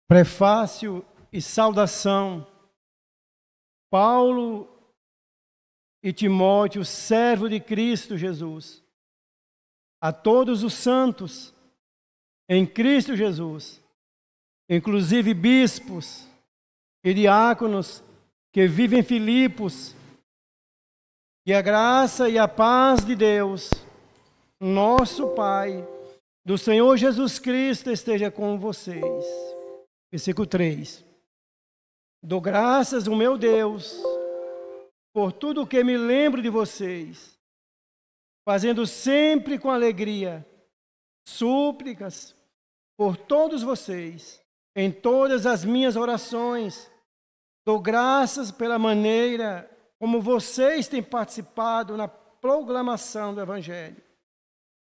Prefácio e saudação. Paulo e Timóteo, servo de Cristo Jesus, a todos os santos em Cristo Jesus, inclusive bispos e diáconos que vivem em Filipos, que a graça e a paz de Deus, nosso Pai, do Senhor Jesus Cristo esteja com vocês. Versículo 3. Dou graças ao meu Deus por tudo o que me lembro de vocês, fazendo sempre com alegria súplicas por todos vocês, em todas as minhas orações. Dou graças pela maneira como vocês têm participado na proclamação do Evangelho.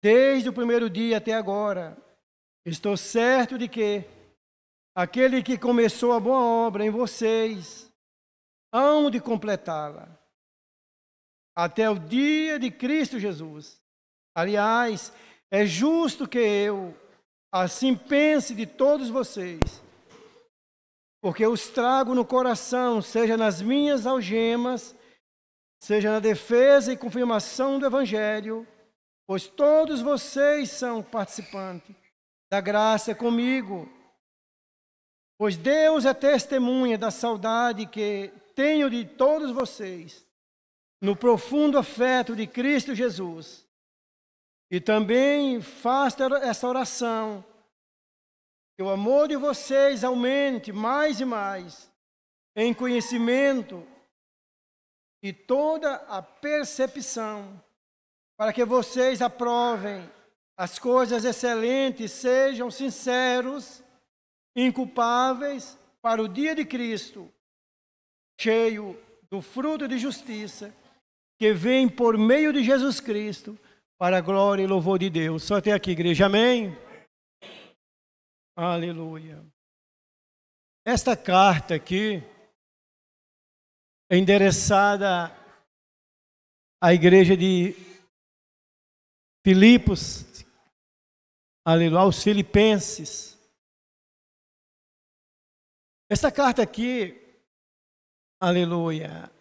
Desde o primeiro dia até agora, estou certo de que aquele que começou a boa obra em vocês, hão de completá-la, até o dia de Cristo Jesus. Aliás, é justo que eu assim pense de todos vocês, porque os trago no coração, seja nas minhas algemas, seja na defesa e confirmação do Evangelho, pois todos vocês são participantes da graça comigo. Pois Deus é testemunha da saudade que tenho de todos vocês, no profundo afeto de Cristo Jesus. E também faço essa oração, que o amor de vocês aumente mais e mais, em conhecimento e toda a percepção, para que vocês aprovem as coisas excelentes, sejam sinceros, inculpáveis para o dia de Cristo, cheio do fruto de justiça, que vem por meio de Jesus Cristo, para a glória e louvor de Deus. Só até aqui, igreja, amém? Aleluia. Esta carta aqui é endereçada à igreja de Filipos, aleluia, aos filipenses. Essa carta aqui, aleluia,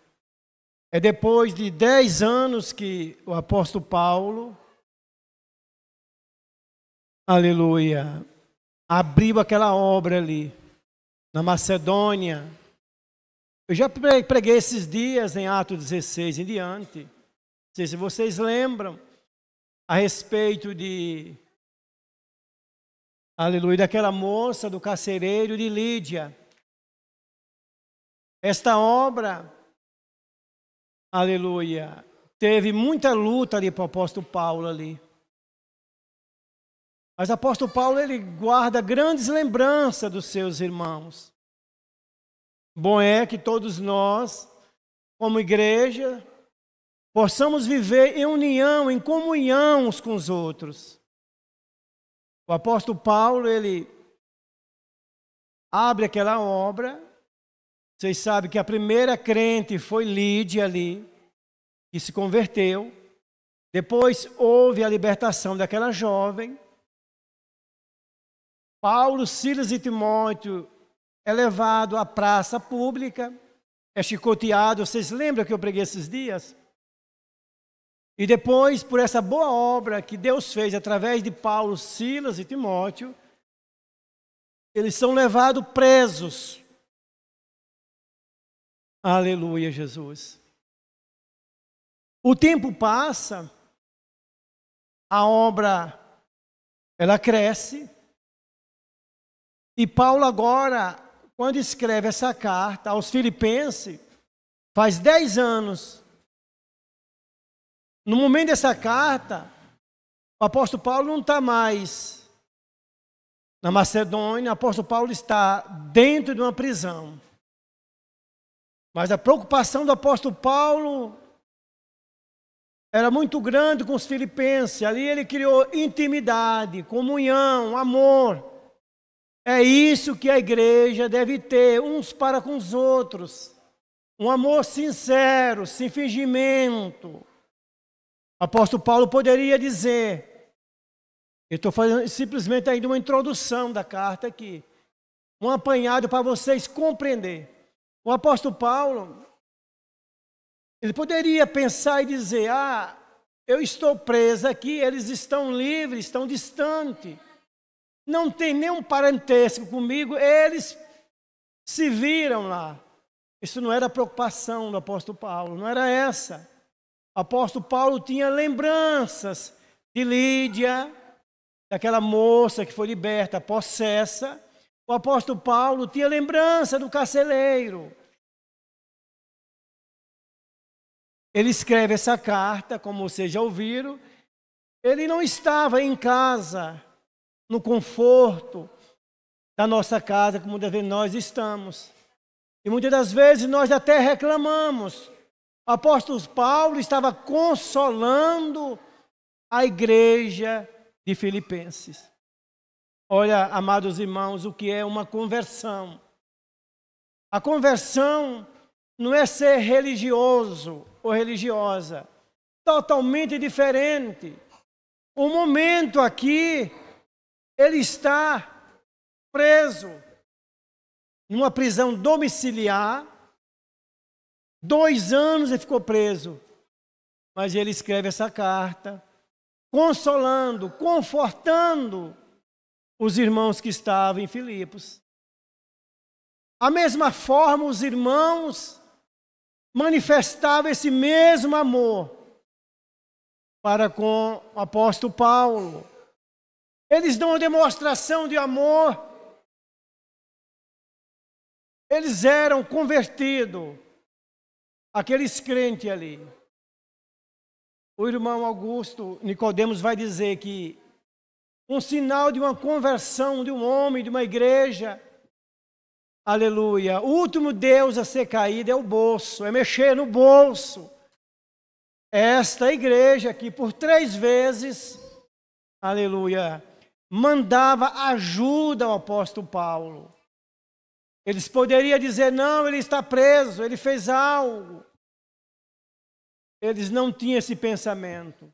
é depois de 10 anos que o apóstolo Paulo, aleluia, abriu aquela obra ali, na Macedônia. Eu já preguei esses dias em Atos 16 em diante. Não sei se vocês lembram, a respeito de, aleluia, daquela moça do carcereiro de Lídia. Esta obra, aleluia, teve muita luta ali para o apóstolo Paulo ali. Mas o apóstolo Paulo, ele guarda grandes lembranças dos seus irmãos. Bom é que todos nós, como igreja, possamos viver em união, em comunhão uns com os outros. O apóstolo Paulo, ele abre aquela obra. Vocês sabem que a primeira crente foi Lídia ali, que se converteu. Depois houve a libertação daquela jovem. Paulo, Silas e Timóteo é levado à praça pública, é chicoteado. Vocês lembram que eu preguei esses dias? E depois, por essa boa obra que Deus fez através de Paulo, Silas e Timóteo, eles são levados presos. Aleluia, Jesus. O tempo passa, a obra, ela cresce, e Paulo agora, quando escreve essa carta aos filipenses, faz 10 anos. No momento dessa carta, o apóstolo Paulo não está mais na Macedônia, o apóstolo Paulo está dentro de uma prisão. Mas a preocupação do apóstolo Paulo era muito grande com os filipenses. Ali ele criou intimidade, comunhão, amor. É isso que a igreja deve ter, uns para com os outros. Um amor sincero, sem fingimento. O apóstolo Paulo poderia dizer, eu estou fazendo simplesmente ainda uma introdução da carta aqui, um apanhado para vocês compreenderem. O apóstolo Paulo, ele poderia pensar e dizer, eu estou preso aqui, eles estão livres, estão distantes, não tem nenhum parentesco comigo, eles se viram lá. Isso não era a preocupação do apóstolo Paulo, não era essa. O apóstolo Paulo tinha lembranças de Lídia, daquela moça que foi liberta, possessa. O apóstolo Paulo tinha lembrança do carcereiro. Ele escreve essa carta, como vocês já ouviram. Ele não estava em casa, no conforto da nossa casa, como nós estamos. E muitas das vezes nós até reclamamos. O apóstolo Paulo estava consolando a igreja de Filipenses. Olha, amados irmãos, o que é uma conversão. A conversão não é ser religioso ou religiosa. Totalmente diferente. O momento aqui, ele está preso numa prisão domiciliar. 2 anos ele ficou preso. Mas ele escreve essa carta, consolando, confortando os irmãos que estavam em Filipos. A mesma forma, os irmãos manifestavam esse mesmo amor para com o apóstolo Paulo. Eles dão uma demonstração de amor. Eles eram convertidos, aqueles crentes ali. O irmão Augusto Nicodemos vai dizer que um sinal de uma conversão de um homem, de uma igreja, aleluia, o último Deus a ser caído é o bolso, é mexer no bolso. Esta igreja aqui, por 3 vezes, aleluia, mandava ajuda ao apóstolo Paulo. Eles poderiam dizer, não, ele está preso, ele fez algo. Eles não tinham esse pensamento.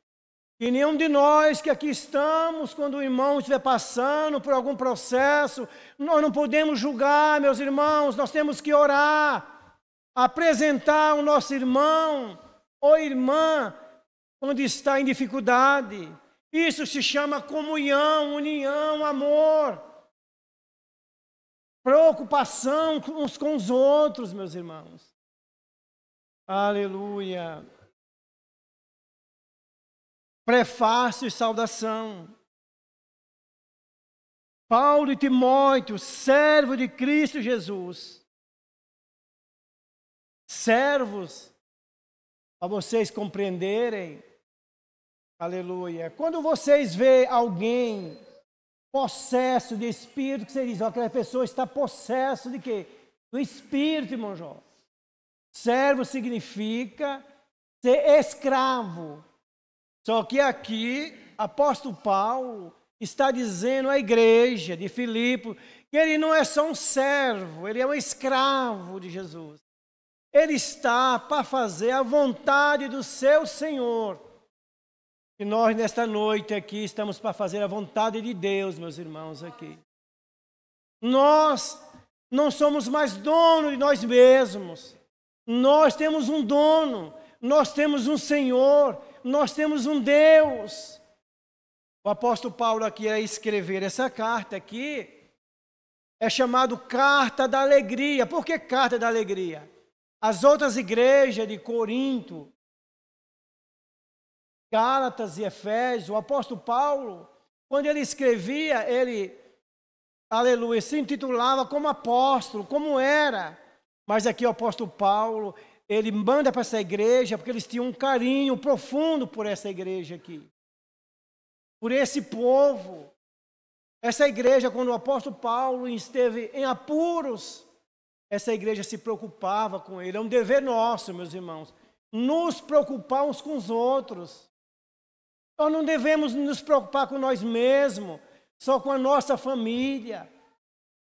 E nenhum de nós que aqui estamos, quando o irmão estiver passando por algum processo, nós não podemos julgar, meus irmãos, nós temos que orar, apresentar o nosso irmão ou irmã quando está em dificuldade. Isso se chama comunhão, união, amor, preocupação uns com os outros, meus irmãos. Aleluia. Prefácio e saudação. Paulo e Timóteo, servo de Cristo Jesus. Servos, para vocês compreenderem. Aleluia. Quando vocês veem alguém possesso de espírito, que você diz, aquela pessoa está possesso de quê? Do espírito, irmão Jó. Servo significa ser escravo. Só que aqui, apóstolo Paulo está dizendo à igreja de Filipe que ele não é só um servo, ele é um escravo de Jesus. Ele está para fazer a vontade do seu Senhor. E nós, nesta noite aqui, estamos para fazer a vontade de Deus, meus irmãos, aqui. Nós não somos mais donos de nós mesmos. Nós temos um dono, nós temos um Senhor, nós temos um Deus. O apóstolo Paulo aqui ia escrever essa carta aqui, é chamado Carta da Alegria. Por que Carta da Alegria? As outras igrejas de Corinto, Gálatas e Efésios, o apóstolo Paulo, quando ele escrevia, ele, aleluia, se intitulava como apóstolo, como era. Mas aqui o apóstolo Paulo, ele manda para essa igreja, porque eles tinham um carinho profundo por essa igreja aqui. Por esse povo. Essa igreja, quando o apóstolo Paulo esteve em apuros, essa igreja se preocupava com ele. É um dever nosso, meus irmãos, nos preocupar uns com os outros. Nós não devemos nos preocupar com nós mesmos, só com a nossa família,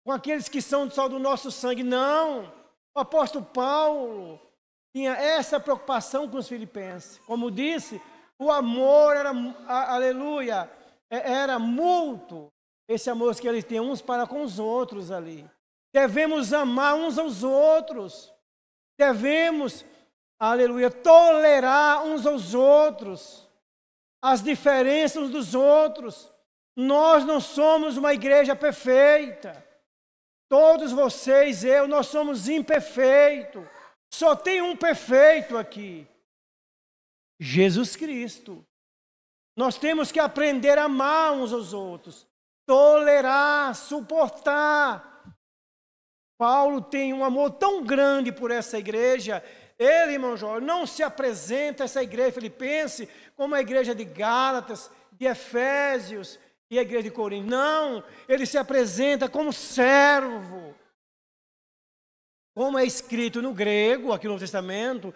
com aqueles que são só do nosso sangue. Não! O apóstolo Paulo tinha essa preocupação com os filipenses. Como disse, o amor era, aleluia, era mútuo. Esse amor que eles têm uns para com os outros ali. devemos amar uns aos outros, devemos, aleluia, tolerar uns aos outros, as diferenças uns dos outros. Nós não somos uma igreja perfeita. Todos vocês, nós somos imperfeitos. Só tem um perfeito aqui: Jesus Cristo. Nós temos que aprender a amar uns aos outros, tolerar, suportar. Paulo tem um amor tão grande por essa igreja. Ele, irmão Jorge, não se apresenta essa igreja filipense como a igreja de Gálatas, de Efésios e a igreja de Corinto. Não, ele se apresenta como servo. Como é escrito no grego, aqui no Novo Testamento,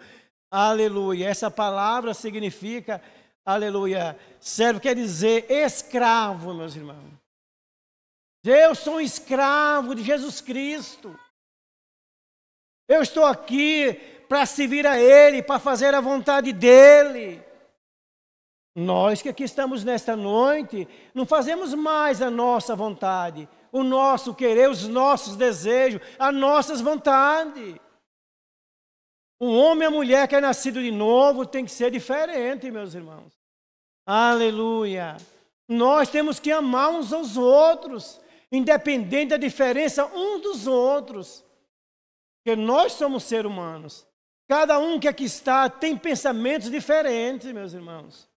aleluia, essa palavra significa, aleluia, servo quer dizer escravo, meus irmãos. Eu sou um escravo de Jesus Cristo. Eu estou aqui para servir a Ele, para fazer a vontade dEle. Nós que aqui estamos nesta noite, não fazemos mais a nossa vontade, o nosso querer, os nossos desejos, as nossas vontades. Um homem e uma mulher que é nascido de novo tem que ser diferente, meus irmãos. Aleluia. Nós temos que amar uns aos outros, independente da diferença uns dos outros. Porque nós somos seres humanos. Cada um que aqui está tem pensamentos diferentes, meus irmãos.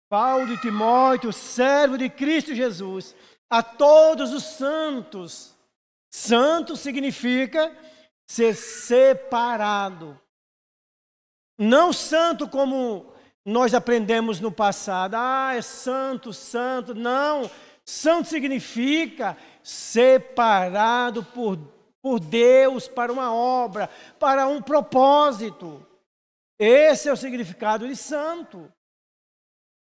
Paulo e Timóteo, servo de Cristo Jesus, a todos os santos. Santo significa ser separado. Não santo como nós aprendemos no passado. É santo, santo. Não. Santo significa separado por Deus para uma obra, para um propósito. Esse é o significado de santo.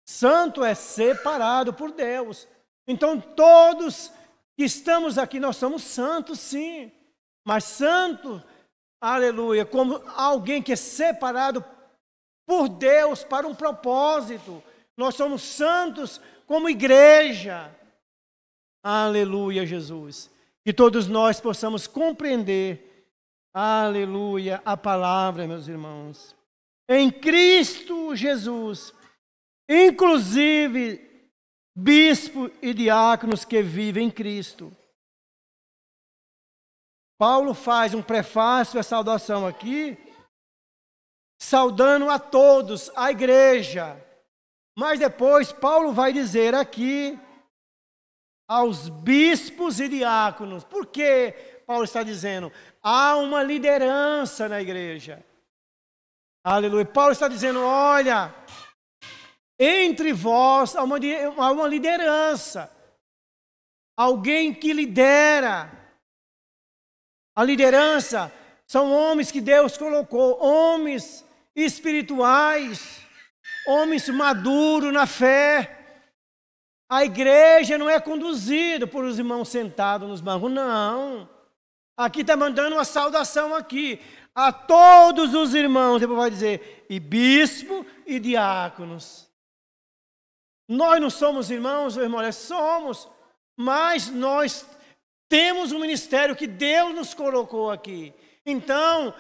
Santo é separado por Deus. Então todos que estamos aqui, nós somos santos, sim. Mas santo, aleluia, como alguém que é separado por Deus para um propósito. Nós somos santos como igreja. Aleluia, Jesus. Que todos nós possamos compreender, aleluia, a palavra, meus irmãos. Em Cristo Jesus, inclusive bispo e diáconos que vivem em Cristo. Paulo faz um prefácio à saudação aqui, saudando a todos, a igreja. Mas depois Paulo vai dizer aqui aos bispos e diáconos. Por que Paulo está dizendo? Há uma liderança na igreja. Aleluia. Paulo está dizendo, olha, entre vós há uma liderança. Alguém que lidera. A liderança são homens que Deus colocou, homens espirituais, homens maduros na fé. A igreja não é conduzida por os irmãos sentados nos bancos, não. Aqui está mandando uma saudação aqui a todos os irmãos, depois vai dizer, e bispo e diáconos. Nós não somos irmãos ou irmãs, somos, mas nós temos um ministério que Deus nos colocou aqui. Então,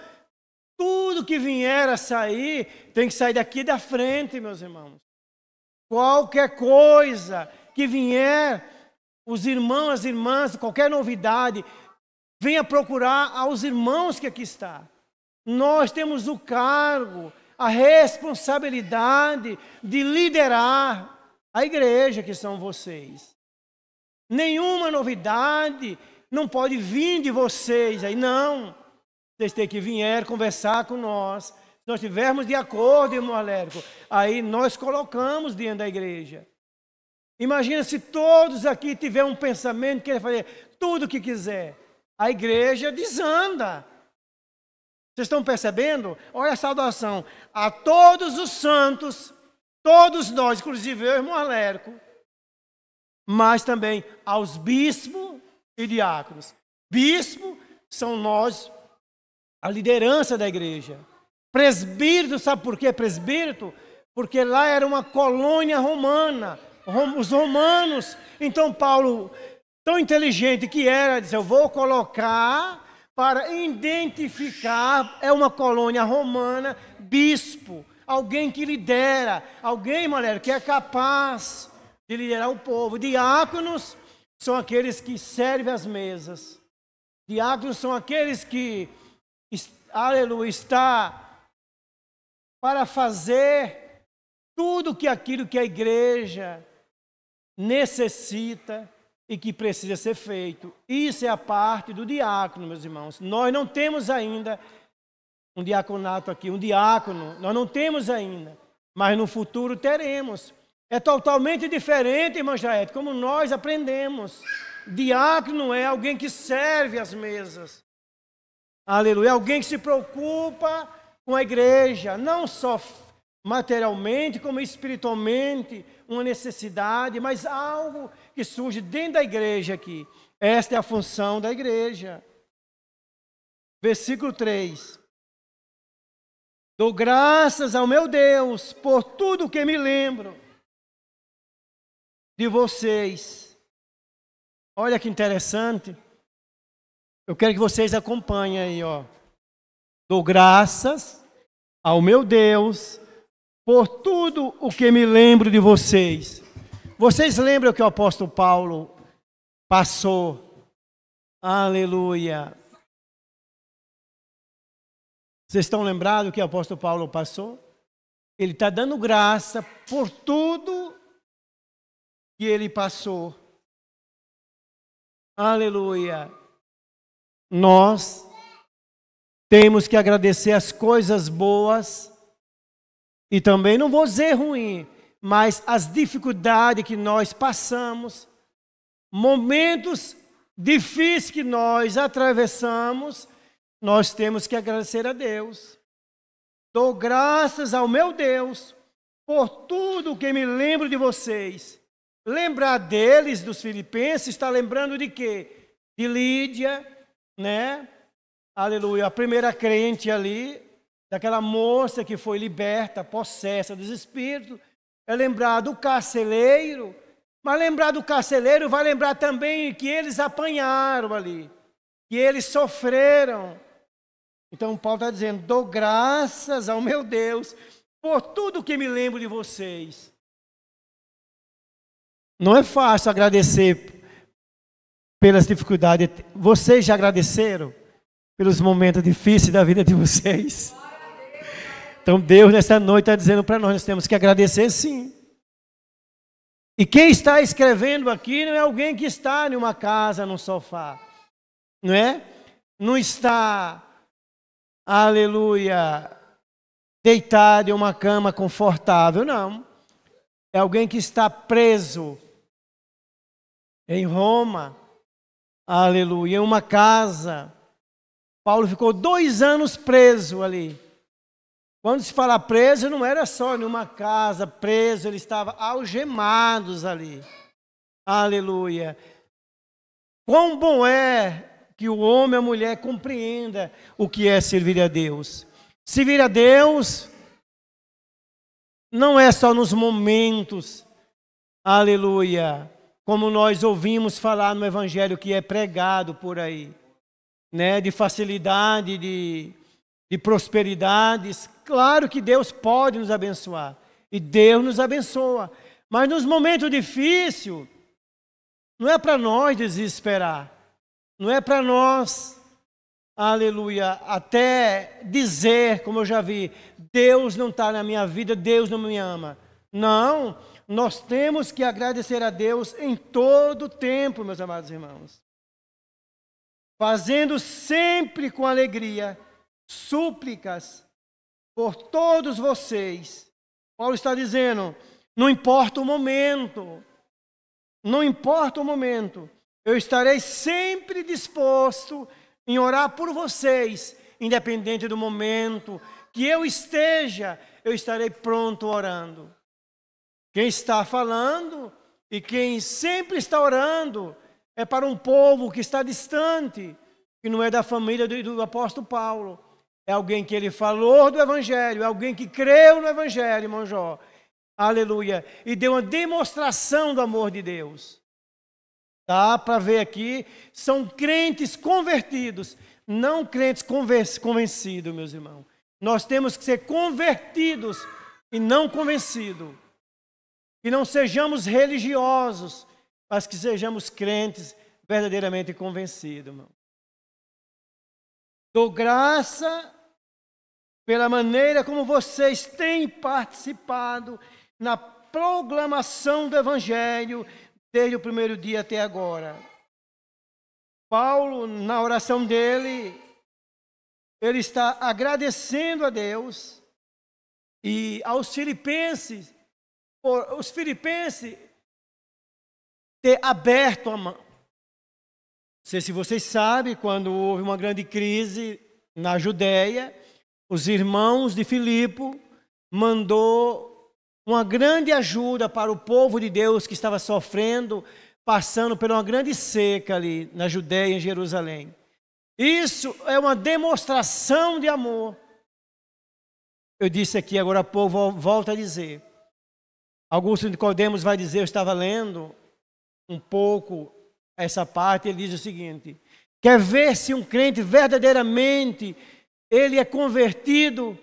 tudo que vier a sair, tem que sair daqui da frente, meus irmãos. Qualquer coisa que vier, os irmãos, as irmãs, qualquer novidade, venha procurar aos irmãos que aqui estão. Nós temos o cargo, a responsabilidade de liderar a igreja que são vocês. Nenhuma novidade não pode vir de vocês aí, não. Vocês têm que vir conversar com nós. Se nós estivermos de acordo, irmão Alérico, aí nós colocamos dentro da igreja. Imagina se todos aqui tiverem um pensamento que querem fazer tudo o que quiser. A igreja desanda. Vocês estão percebendo? Olha a saudação. A todos os santos, todos nós, inclusive eu, irmão Alérico, mas também aos bispos e diáconos. Bispo são nós, a liderança da igreja. Presbítero, sabe por quê presbítero? Porque lá era uma colônia romana, os romanos. Então Paulo tão inteligente que era, disse, eu vou colocar para identificar, é uma colônia romana, bispo, alguém que lidera, alguém, mulher, que é capaz de liderar o povo. Diáconos são aqueles que servem as mesas. Diáconos são aqueles que, aleluia, está para fazer tudo aquilo que a igreja necessita e que precisa ser feito. Isso é a parte do diácono, meus irmãos. Nós não temos ainda um diaconato aqui, um diácono, nós não temos ainda, mas no futuro teremos. É totalmente diferente, irmão Jair, como nós aprendemos. Diácono é alguém que serve as mesas. Aleluia. É alguém que se preocupa com a igreja, não só materialmente, como espiritualmente, uma necessidade, mas algo que surge dentro da igreja aqui. Esta é a função da igreja. Versículo 3. Dou graças ao meu Deus por tudo que me lembro de vocês. Olha que interessante. Eu quero que vocês acompanhem aí, ó. Dou graças ao meu Deus por tudo o que me lembro de vocês. Vocês lembram que o apóstolo Paulo passou? Aleluia. Vocês estão lembrados que o apóstolo Paulo passou? Ele está dando graça por tudo que ele passou. Aleluia. Nós temos que agradecer as coisas boas e também, não vou dizer ruim, mas as dificuldades que nós passamos, momentos difíceis que nós atravessamos, nós temos que agradecer a Deus. Dou graças ao meu Deus por tudo que me lembro de vocês. Lembrar deles, dos filipenses, está lembrando de quê? De Lídia, né? Aleluia, a primeira crente ali, daquela moça que foi liberta, possessa dos espíritos. É lembrar do carceleiro, mas lembrar do carceleiro vai lembrar também que eles apanharam ali, que eles sofreram. Então Paulo está dizendo, dou graças ao meu Deus por tudo que me lembro de vocês. Não é fácil agradecer pelas dificuldades. Vocês já agradeceram pelos momentos difíceis da vida de vocês? Então Deus nessa noite está dizendo para nós temos que agradecer sim. E quem está escrevendo aqui não é alguém que está em uma casa, num sofá. Não é? Não está, aleluia, deitado em uma cama confortável, não. É alguém que está preso em Roma, aleluia, em uma casa. Paulo ficou 2 anos preso ali. Quando se fala preso, não era só em uma casa preso, ele estava algemados ali. Aleluia. Quão bom é que o homem e a mulher compreenda o que é servir a Deus. Servir a Deus não é só nos momentos, aleluia, como nós ouvimos falar no evangelho que é pregado por aí, né, de facilidade, de prosperidades. Claro que Deus pode nos abençoar, e Deus nos abençoa, mas nos momentos difíceis, não é para nós desesperar, não é para nós, aleluia, até dizer, como eu já vi, Deus não está na minha vida, Deus não me ama. Não, nós temos que agradecer a Deus em todo tempo, meus amados irmãos. Fazendo sempre com alegria súplicas por todos vocês. Paulo está dizendo, não importa o momento, não importa o momento, eu estarei sempre disposto em orar por vocês, independente do momento que eu esteja, eu estarei pronto orando. Quem está falando e quem sempre está orando é para um povo que está distante, que não é da família do apóstolo Paulo. É alguém que ele falou do Evangelho, é alguém que creu no Evangelho, irmão Jó. Aleluia. E deu uma demonstração do amor de Deus. Dá para ver aqui, são crentes convertidos, não crentes convencidos, meus irmãos. Nós temos que ser convertidos e não convencidos. Que não sejamos religiosos, mas que sejamos crentes verdadeiramente convencidos, irmão. Dou graça pela maneira como vocês têm participado na proclamação do Evangelho desde o primeiro dia até agora. Paulo, na oração dele, ele está agradecendo a Deus e aos filipenses, por os filipenses ter aberto a mão. Não sei se vocês sabem, quando houve uma grande crise na Judéia, os irmãos de Filipe mandou uma grande ajuda para o povo de Deus que estava sofrendo, passando por uma grande seca ali na Judéia, em Jerusalém. Isso é uma demonstração de amor. Eu disse aqui agora há pouco, volto a dizer. Augusto de Nicodemos vai dizer, eu estava lendo um pouco essa parte, ele diz o seguinte: quer ver se um crente verdadeiramente ele é convertido?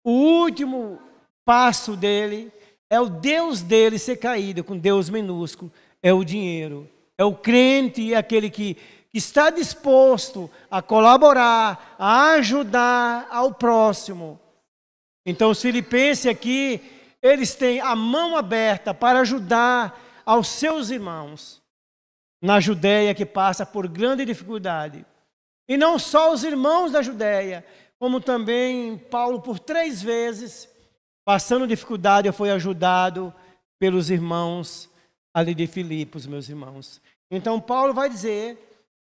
O último passo dele é o Deus dele ser caído, com Deus minúsculo, é o dinheiro. É o crente, é aquele que está disposto a colaborar, a ajudar ao próximo. Então os filipenses aqui, eles têm a mão aberta para ajudar aos seus irmãos na Judéia, que passa por grande dificuldade. E não só os irmãos da Judéia, como também Paulo, por 3 vezes, passando dificuldade, foi ajudado pelos irmãos ali de Filipos, meus irmãos. Então Paulo vai dizer: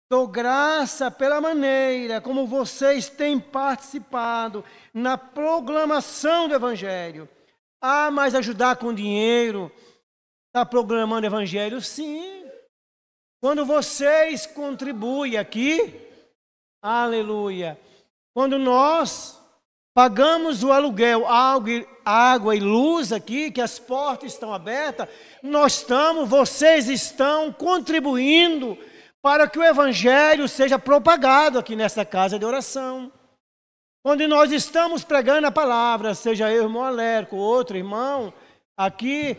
dou graça pela maneira como vocês têm participado na proclamação do Evangelho. Ah, mas ajudar com dinheiro, está proclamando o Evangelho? Sim. Quando vocês contribuem aqui, aleluia, quando nós pagamos o aluguel, água e luz aqui, que as portas estão abertas, vocês estão contribuindo para que o Evangelho seja propagado aqui nessa casa de oração. Quando nós estamos pregando a palavra, seja eu, irmão Alérco, outro irmão, aqui,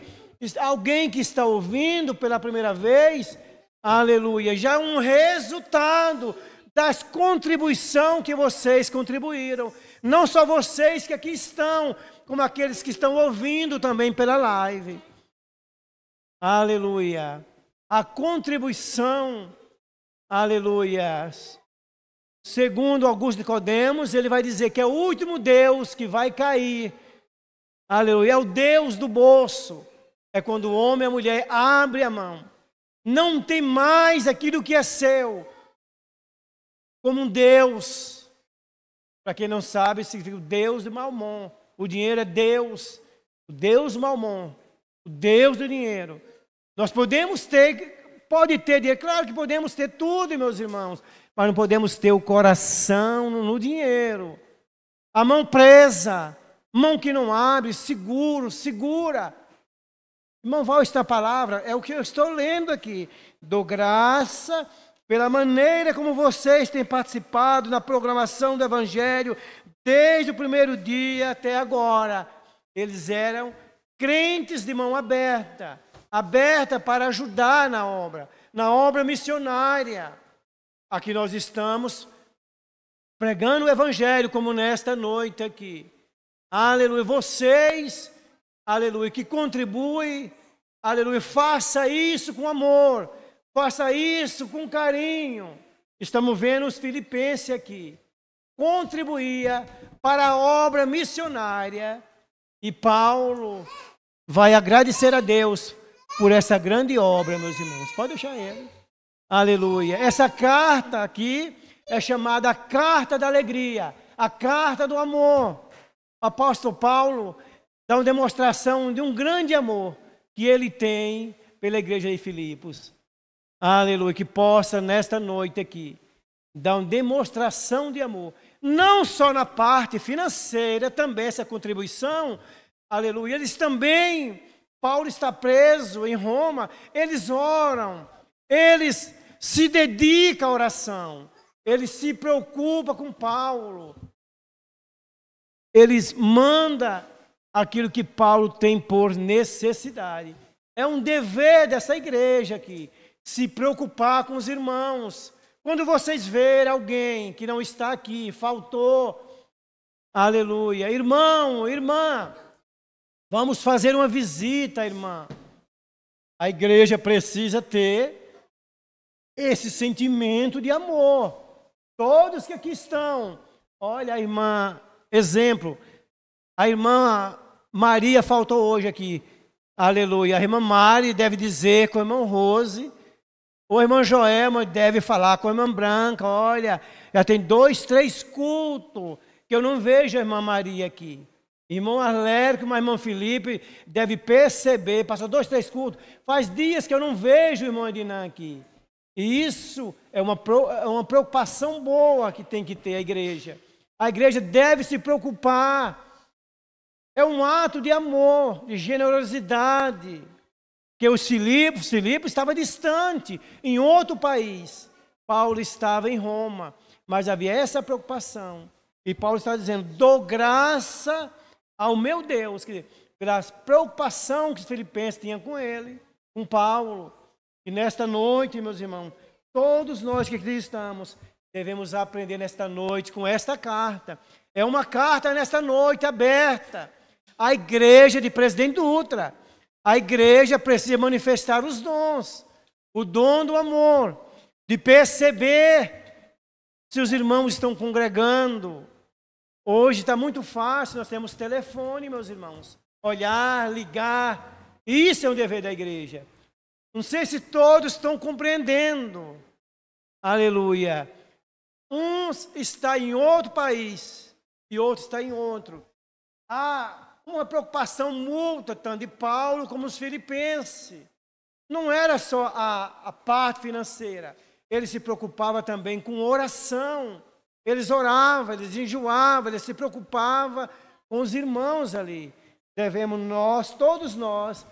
alguém que está ouvindo pela primeira vez, aleluia, já é um resultado das contribuições que vocês contribuíram. Não só vocês que aqui estão, como aqueles que estão ouvindo também pela live. Aleluia. A contribuição, aleluia. Segundo Augusto de Nicodemos, ele vai dizer que é o último Deus que vai cair. Aleluia. É o Deus do bolso. É quando o homem e a mulher abrem a mão. Não tem mais aquilo que é seu. Como um Deus. Para quem não sabe, significa o Deus de Mamon. O dinheiro é Deus. O Deus Mamon. O Deus do dinheiro. Nós podemos ter, pode ter dinheiro. Claro que podemos ter tudo, meus irmãos. Mas não podemos ter o coração no dinheiro. A mão presa. Mão que não abre, segura. Irmão, vai esta palavra, é o que eu estou lendo aqui. Dou graça pela maneira como vocês têm participado na programação do Evangelho, desde o primeiro dia até agora. Eles eram crentes de mão aberta para ajudar na obra missionária. Aqui nós estamos pregando o Evangelho, como nesta noite aqui. Aleluia, vocês, aleluia, que contribuem, aleluia, faça isso com amor. Faça isso com carinho. Estamos vendo os filipenses aqui. Contribuía para a obra missionária. E Paulo vai agradecer a Deus por essa grande obra, meus irmãos. Pode deixar ele. Aleluia. Essa carta aqui é chamada a carta da alegria. A carta do amor. O apóstolo Paulo dá uma demonstração de um grande amor que ele tem pela igreja de Filipos. Aleluia, que possa nesta noite aqui dar uma demonstração de amor, não só na parte financeira, também essa contribuição, aleluia, eles também, Paulo está preso em Roma, eles oram, eles se dedicam à oração, eles se preocupam com Paulo, eles mandam aquilo que Paulo tem por necessidade. É um dever dessa igreja aqui, se preocupar com os irmãos. Quando vocês verem alguém que não está aqui, faltou, aleluia, irmão, irmã, vamos fazer uma visita, irmã. A igreja precisa ter esse sentimento de amor. Todos que aqui estão, olha a irmã, exemplo, a irmã Maria faltou hoje aqui, aleluia. A irmã Mari deve dizer com a irmã Rose, ou a irmã Joelma deve falar com a irmã Branca, olha, já tem 2, 3 cultos que eu não vejo a irmã Maria aqui. Irmão Arlérico, a irmã Felipe deve perceber, passou 2, 3 cultos, faz dias que eu não vejo o irmão Edinã aqui. E isso é uma preocupação boa que tem que ter a igreja. A igreja deve se preocupar. É um ato de amor, de generosidade. Que os Filipos estava distante, em outro país. Paulo estava em Roma, mas havia essa preocupação. E Paulo estava dizendo, dou graça ao meu Deus, que pela preocupação que os filipenses tinham com ele, com Paulo. E nesta noite, meus irmãos, todos nós que aqui estamos, devemos aprender nesta noite com esta carta. É uma carta nesta noite aberta. A igreja de Presidente Dutra. A igreja precisa manifestar os dons. O dom do amor. De perceber se os irmãos estão congregando. Hoje está muito fácil, nós temos telefone, meus irmãos. Olhar, ligar. Isso é um dever da igreja. Não sei se todos estão compreendendo. Aleluia. Uns está em outro país e outro está em outro. Há uma preocupação mútua, tanto de Paulo como os filipenses. Não era só a parte financeira. Ele se preocupava também com oração. Eles oravam, eles jejuavam, eles se preocupavam com os irmãos ali. Devemos nós, todos nós,